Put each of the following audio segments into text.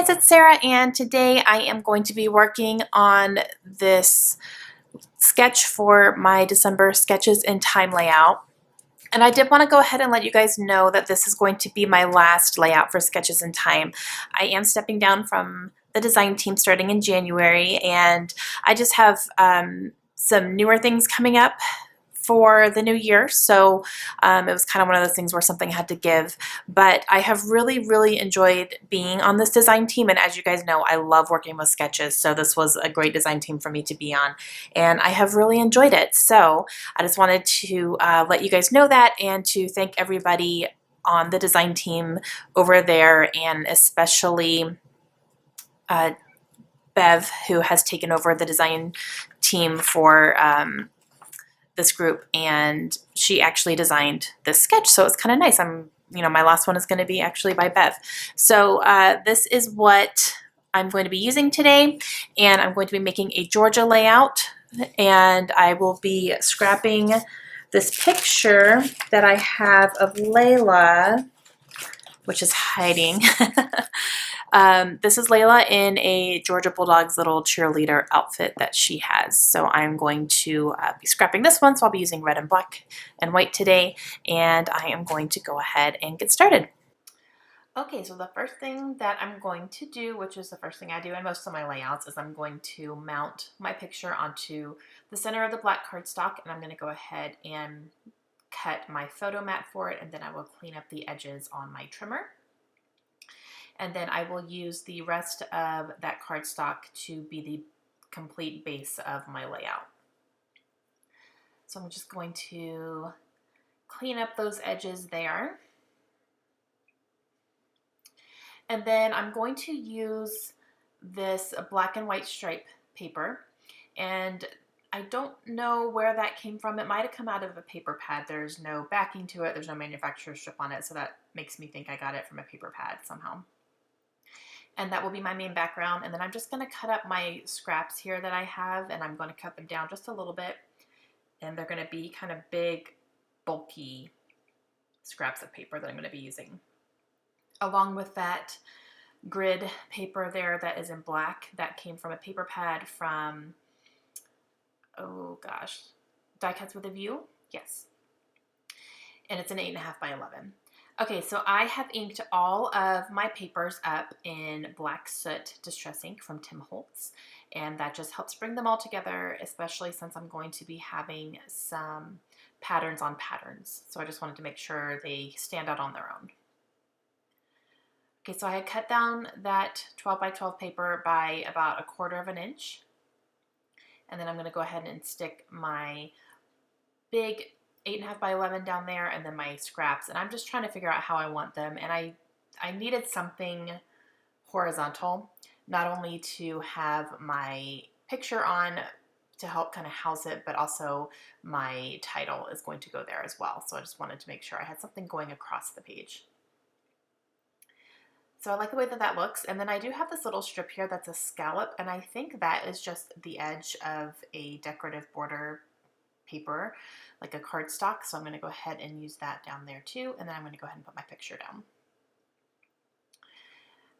kids, it's Sarah, and today I am going to be working on this sketch for my December sketches in Thyme layout. And I did want to go ahead and let you guys know that this is going to be my last layout for sketches in Thyme. I am stepping down from the design team starting in January, and I just have some newer things coming up for the new year. So it was kind of one of those things where something had to give. But I have really enjoyed being on this design team. And as you guys know, I love working with sketches. So this was a great design team for me to be on. And I have really enjoyed it. So I just wanted to let you guys know that and to thank everybody on the design team over there, and especially Bev, who has taken over the design team for this group, and she actually designed this sketch, so it's kind of nice. My last one is going to be actually by Bev. So this is what I'm going to be using today, and I'm going to be making a Georgia layout, and I will be scrapping this picture that I have of Layla, which is hiding. This is Layla in a Georgia Bulldogs little cheerleader outfit that she has. So I'm going to be scrapping this one. So I'll be using red and black and white today. And I am going to go ahead and get started. Okay, so the first thing that I'm going to do, which is the first thing I do in most of my layouts, is I'm going to mount my picture onto the center of the black cardstock. And I'm going to go ahead and cut my photo mat for it. And then I will clean up the edges on my trimmer. And then I will use the rest of that cardstock to be the complete base of my layout. So I'm just going to clean up those edges there. And then I'm going to use this black and white stripe paper. And I don't know where that came from. It might have come out of a paper pad. There's no backing to it. There's no manufacturer's strip on it. So that makes me think I got it from a paper pad somehow. And that will be my main background. And then I'm just going to cut up my scraps here that I have, and I'm going to cut them down just a little bit. And they're going to be kind of big, bulky scraps of paper that I'm going to be using. Along with that grid paper there that is in black, that came from a paper pad from, oh gosh, Die Cuts with a View? Yes. And it's an 8.5 by 11. Okay, so I have inked all of my papers up in Black Soot Distress Ink from Tim Holtz, and that just helps bring them all together, especially since I'm going to be having some patterns on patterns. So I just wanted to make sure they stand out on their own. Okay, so I had cut down that 12 by 12 paper by about 1/4 of an inch. And then I'm going to go ahead and stick my big 8.5 by 11 down there, and then my scraps. And I'm just trying to figure out how I want them. And I needed something horizontal, not only to have my picture on to help kind of house it, but also my title is going to go there as well. So I just wanted to make sure I had something going across the page. So I like the way that that looks. And then I do have this little strip here that's a scallop, and I think that is just the edge of a decorative border paper, like a cardstock. So I'm going to go ahead and use that down there too. And then I'm going to go ahead and put my picture down.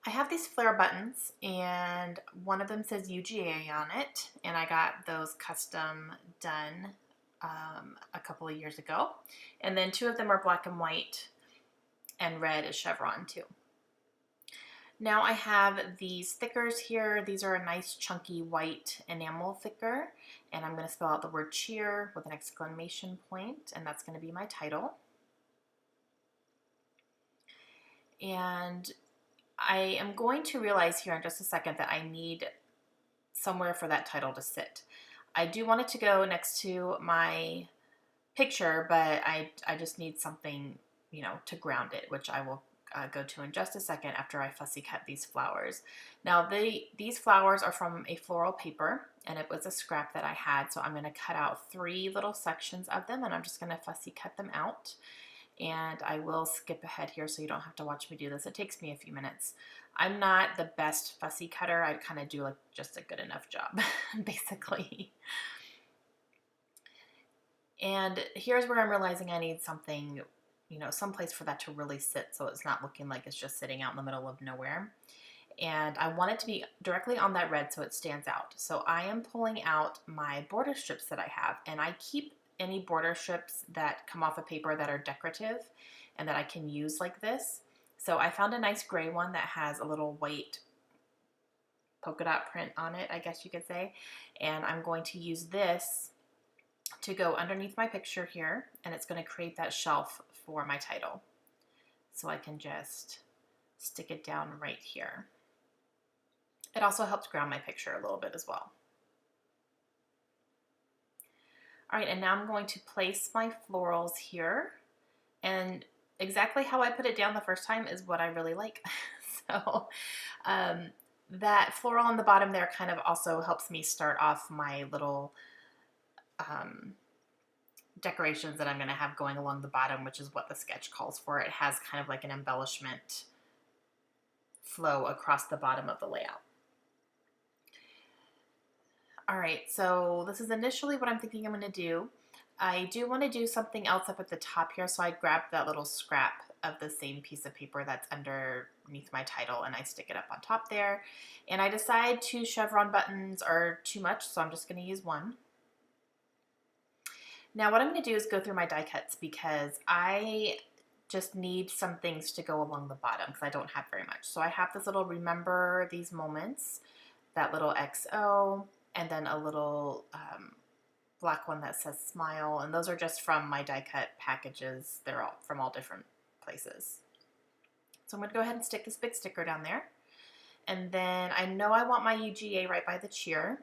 I have these flare buttons, and one of them says UGA on it. And I got those custom done a couple of years ago. And then 2 of them are black and white, and red is chevron too. Now I have these thickers here. These are a nice chunky white enamel thicker, and I'm going to spell out the word cheer with an exclamation point, and that's going to be my title. And I am going to realize here in just a second that I need somewhere for that title to sit. I do want it to go next to my picture, but I just need something, to ground it, which I will go to in just a second after I fussy cut these flowers. Now these flowers are from a floral paper, and it was a scrap that I had, so I'm going to cut out 3 little sections of them, and I'm just going to fussy cut them out. And I will skip ahead here so you don't have to watch me do this. It takes me a few minutes. I'm not the best fussy cutter. I kind of do like just a good enough job, basically. And here's where I'm realizing I need something, some place for that to really sit, so it's not looking like it's just sitting out in the middle of nowhere. and I want it to be directly on that red so it stands out. So I am pulling out my border strips that I have, and I keep any border strips that come off a paper that are decorative and that I can use like this. So I found a nice gray one that has a little white polka dot print on it, I guess you could say, and I'm going to use this to go underneath my picture here, and it's going to create that shelf for my title. So I can just stick it down right here. It also helps ground my picture a little bit as well. All right, and now I'm going to place my florals here, and exactly how I put it down the first time is what I really like. So that floral on the bottom there kind of also helps me start off my little decorations that I'm going to have going along the bottom, which is what the sketch calls for. It has kind of like an embellishment flow across the bottom of the layout. All right, so this is initially what I'm thinking I'm going to do. I do want to do something else up at the top here, so I grab that little scrap of the same piece of paper that's underneath my title and I stick it up on top there. And I decide 2 chevron buttons are too much, so I'm just going to use 1. Now what I'm going to do is go through my die cuts because I just need some things to go along the bottom because I don't have very much. So I have this little remember these moments, that little XO, and then a little black one that says smile, and those are just from my die cut packages. They're all from all different places. So I'm going to go ahead and stick this big sticker down there, and then I know I want my UGA right by the cheer,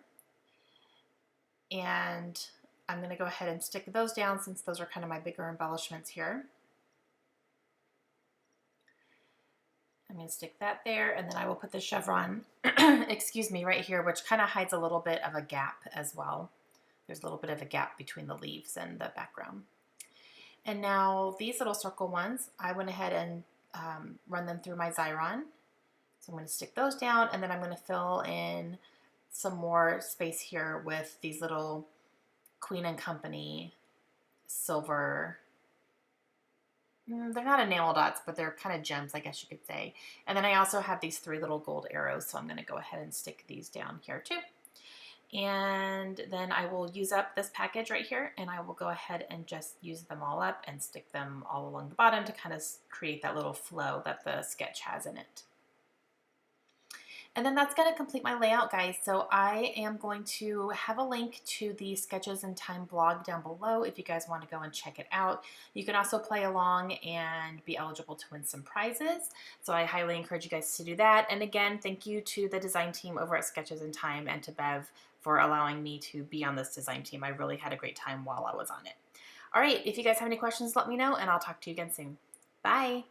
and I'm going to go ahead and stick those down since those are kind of my bigger embellishments here. I'm going to stick that there, and then I will put the chevron, excuse me, right here, which kind of hides a little bit of a gap as well. There's a little bit of a gap between the leaves and the background. And now these little circle ones, I went ahead and run them through my Xyron. So I'm going to stick those down, and then I'm going to fill in some more space here with these little Queen and Company silver. They're not enamel dots, but they're kind of gems, I guess you could say. And then I also have these 3 little gold arrows, so I'm going to go ahead and stick these down here too. And then I will use up this package right here, and I will go ahead and just use them all up and stick them all along the bottom to kind of create that little flow that the sketch has in it. And then that's going to complete my layout, guys. So I am going to have a link to the Sketches in Thyme blog down below if you guys want to go and check it out. You can also play along and be eligible to win some prizes. So I highly encourage you guys to do that. And again, thank you to the design team over at Sketches in Thyme and to Bev for allowing me to be on this design team. I really had a great time while I was on it. All right, if you guys have any questions, let me know, and I'll talk to you again soon. Bye.